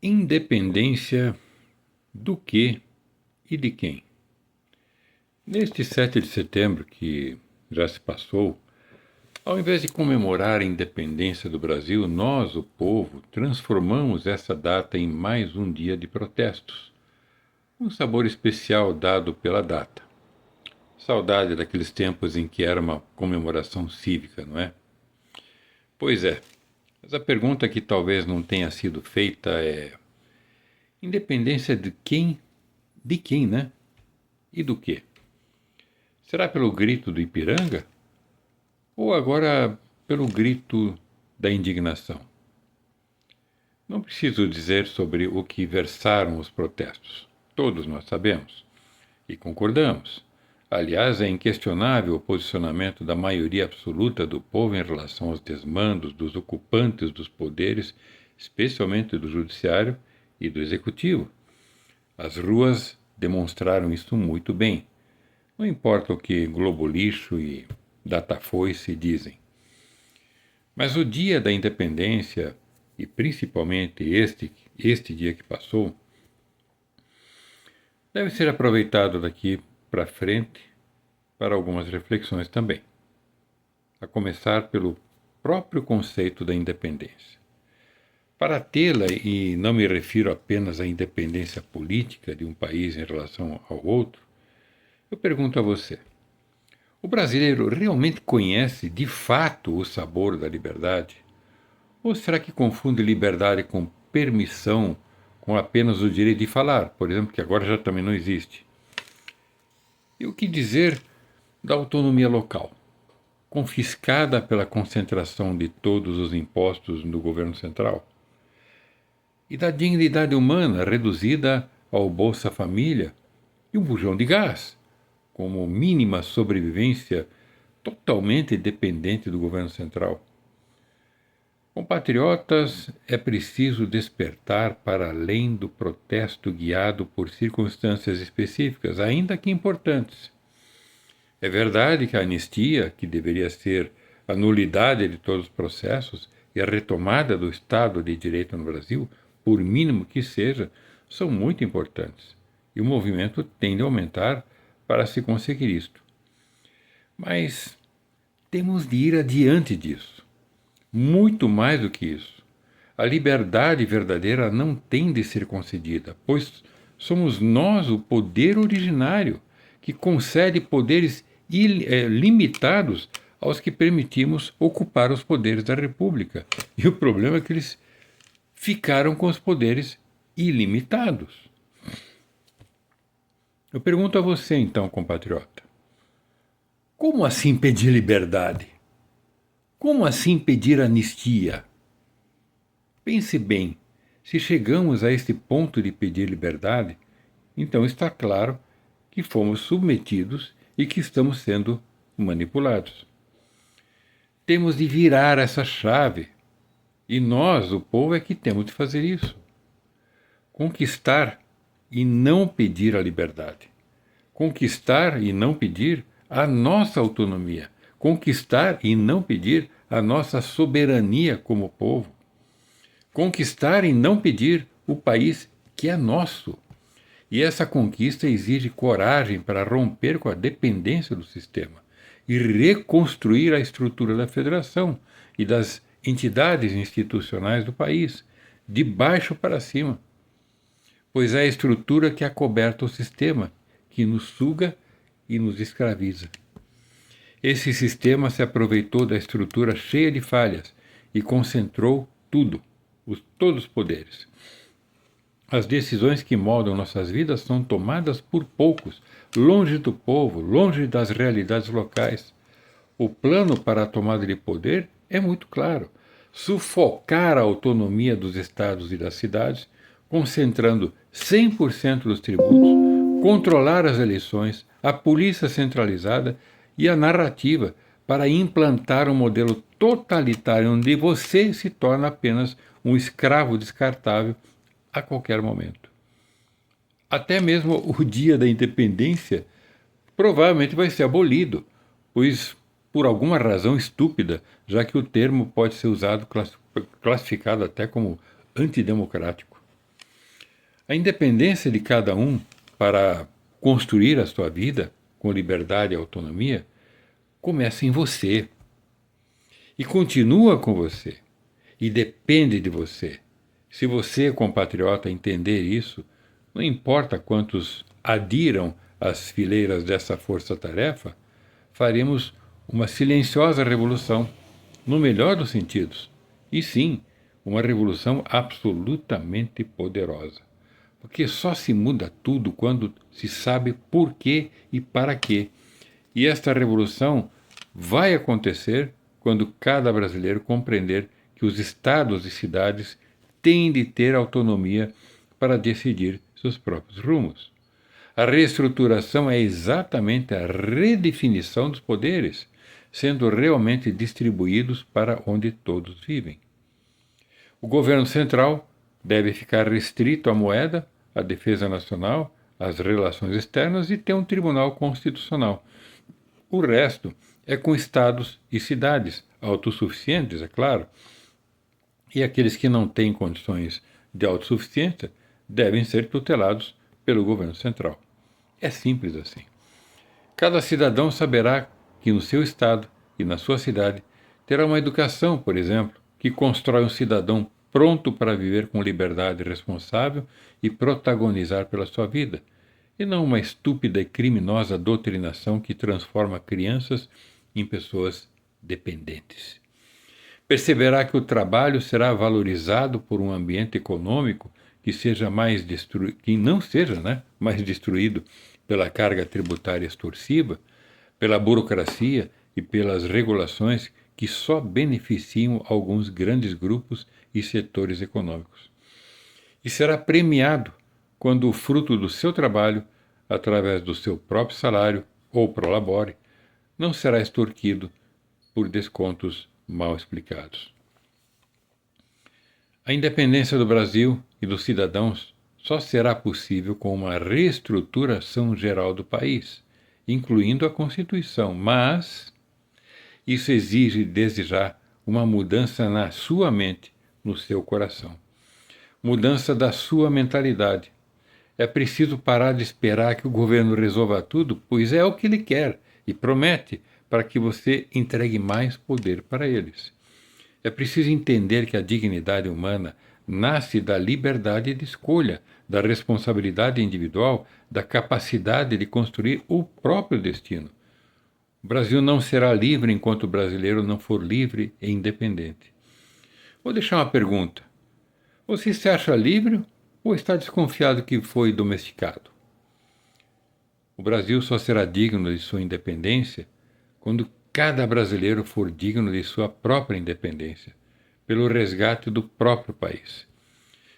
Independência do que e de quem? Neste 7 de setembro, que já se passou, ao invés de comemorar a independência do Brasil, nós, o povo, transformamos essa data em mais um dia de protestos. Um sabor especial dado pela data. Saudade daqueles tempos em que era uma comemoração cívica, não é? Pois é, mas a pergunta que talvez não tenha sido feita é: independência de quem? De quem, né? E do quê? Será pelo grito do Ipiranga? Ou agora pelo grito da indignação? Não preciso dizer sobre o que versaram os protestos. Todos nós sabemos e concordamos. Aliás, é inquestionável o posicionamento da maioria absoluta do povo em relação aos desmandos dos ocupantes dos poderes, especialmente do judiciário e do executivo. As ruas demonstraram isso muito bem. Não importa o que Globo Lixo e Datafoice dizem. Mas o dia da independência, e principalmente este dia que passou, deve ser aproveitado daqui para frente para algumas reflexões também. A começar pelo próprio conceito da independência. Para tê-la, e não me refiro apenas à independência política de um país em relação ao outro, eu pergunto a você: o brasileiro realmente conhece de fato o sabor da liberdade? Ou será que confunde liberdade com permissão, com apenas o direito de falar, por exemplo, que agora já também não existe? E o que dizer da autonomia local, confiscada pela concentração de todos os impostos no governo central? E da dignidade humana reduzida ao Bolsa Família e um bujão de gás, como mínima sobrevivência totalmente dependente do governo central? Compatriotas, é preciso despertar para além do protesto guiado por circunstâncias específicas, ainda que importantes. É verdade que a anistia, que deveria ser a nulidade de todos os processos e a retomada do Estado de Direito no Brasil, por mínimo que seja, são muito importantes. E o movimento tende a aumentar para se conseguir isto. Mas temos de ir adiante disso. Muito mais do que isso. A liberdade verdadeira não tem de ser concedida, pois somos nós o poder originário que concede poderes limitados aos que permitimos ocupar os poderes da República. E o problema é que eles ficaram com os poderes ilimitados. Eu pergunto a você, então, compatriota: como assim pedir liberdade? Como assim pedir anistia? Pense bem, se chegamos a este ponto de pedir liberdade, então está claro que fomos submetidos e que estamos sendo manipulados. Temos de virar essa chave, e nós, o povo, é que temos de fazer isso. Conquistar e não pedir a liberdade. Conquistar e não pedir a nossa autonomia. Conquistar e não pedir a nossa soberania como povo. Conquistar e não pedir o país que é nosso. E essa conquista exige coragem para romper com a dependência do sistema e reconstruir a estrutura da federação e das entidades institucionais do país, de baixo para cima. Pois é a estrutura que acoberta o sistema, que nos suga e nos escraviza. Esse sistema se aproveitou da estrutura cheia de falhas e concentrou tudo, todos os poderes. As decisões que moldam nossas vidas são tomadas por poucos, longe do povo, longe das realidades locais. O plano para a tomada de poder é muito claro: sufocar a autonomia dos estados e das cidades, concentrando 100% dos tributos, controlar as eleições, a polícia centralizada e a narrativa para implantar um modelo totalitário onde você se torna apenas um escravo descartável a qualquer momento. Até mesmo o dia da independência provavelmente vai ser abolido, pois, por alguma razão estúpida, já que o termo pode ser usado, classificado até como antidemocrático. A independência de cada um para construir a sua vida com liberdade e autonomia começa em você e continua com você e depende de você. Se você, compatriota, entender isso, não importa quantos adiram às fileiras dessa força-tarefa, faremos uma silenciosa revolução, no melhor dos sentidos. E sim, uma revolução absolutamente poderosa. Porque só se muda tudo quando se sabe por quê e para quê. E esta revolução vai acontecer quando cada brasileiro compreender que os estados e cidades têm de ter autonomia para decidir seus próprios rumos. A reestruturação é exatamente a redefinição dos poderes, sendo realmente distribuídos para onde todos vivem. O governo central deve ficar restrito à moeda, à defesa nacional, às relações externas e ter um tribunal constitucional. O resto é com estados e cidades, autossuficientes, é claro, e aqueles que não têm condições de autossuficiência devem ser tutelados pelo governo central. É simples assim. Cada cidadão saberá que no seu estado e na sua cidade terá uma educação, por exemplo, que constrói um cidadão pronto para viver com liberdade responsável e protagonizar pela sua vida, e não uma estúpida e criminosa doutrinação que transforma crianças em pessoas dependentes. Perceberá que o trabalho será valorizado por um ambiente econômico que não seja, mais destruído pela carga tributária extorsiva, pela burocracia e pelas regulações que só beneficiam alguns grandes grupos e setores econômicos. E será premiado quando o fruto do seu trabalho, através do seu próprio salário ou prolabore, não será extorquido por descontos mal explicados. A independência do Brasil e dos cidadãos só será possível com uma reestruturação geral do país, incluindo a Constituição, mas isso exige desde já uma mudança na sua mente, no seu coração. Mudança da sua mentalidade. É preciso parar de esperar que o governo resolva tudo, pois é o que ele quer e promete, para que você entregue mais poder para eles. É preciso entender que a dignidade humana nasce da liberdade de escolha, da responsabilidade individual, da capacidade de construir o próprio destino. O Brasil não será livre enquanto o brasileiro não for livre e independente. Vou deixar uma pergunta. Você se acha livre ou está desconfiado que foi domesticado? O Brasil só será digno de sua independência quando cada brasileiro for digno de sua própria independência, pelo resgate do próprio país.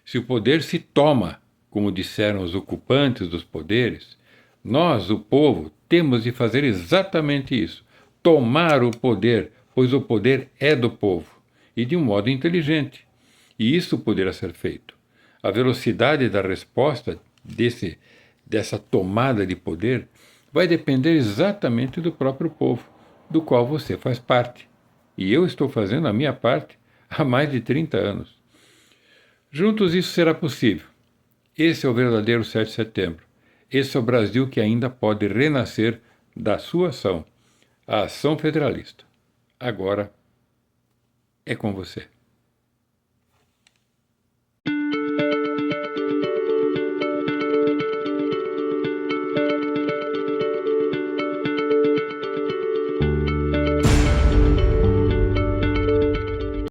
Se o poder se toma, como disseram os ocupantes dos poderes, nós, o povo, temos de fazer exatamente isso: tomar o poder, pois o poder é do povo, e de um modo inteligente. E isso poderá ser feito. A velocidade da resposta dessa tomada de poder vai depender exatamente do próprio povo, do qual você faz parte. E eu estou fazendo a minha parte há mais de 30 anos. Juntos isso será possível. Esse é o verdadeiro 7 de setembro. Esse é o Brasil que ainda pode renascer da sua ação, a ação federalista. Agora é com você.